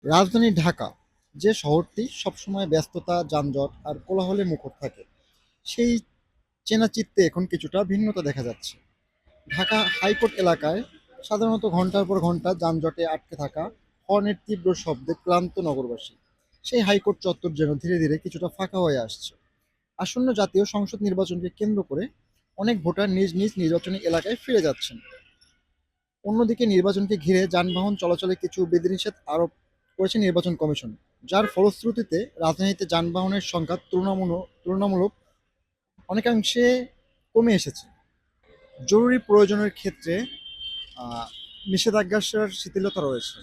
রাজধানী ঢাকা যে শহরটি সবসময় ব্যস্ততা, যানজট আর কোলাহলে মুখর থাকে, সেই চেনা চিত্রে এখন কিছুটা ভিন্নতা দেখা যাচ্ছে। ঢাকা হাইকোর্ট এলাকায় সাধারণত ঘন্টার পর ঘন্টা যানজটে আটকে থাকা, হর্নের তীব্র শব্দে ক্লান্ত নগরবাসী। সেই হাইকোর্ট চত্বর যেন ধীরে ধীরে কিছুটা ফাঁকা হয়ে আসছে। আসন্ন জাতীয় সংসদ নির্বাচনকে কেন্দ্র করে অনেক ভোটার নিজ নিজ নির্বাচনী এলাকায় ফিরে যাচ্ছেন। অন্যদিকে নির্বাচনকে ঘিরে যানবাহন চলাচলে কিছু বিধিনিষেধ আরোপ করেছে নির্বাচন কমিশন, যার ফলশ্রুতিতে রাজধানীতে যানবাহনের সংখ্যা তুলনামূলক অনেকাংশে কমে এসেছে। জরুরি প্রয়োজনের ক্ষেত্রে আহ, নিষেধাজ্ঞার শিথিলতা রয়েছে।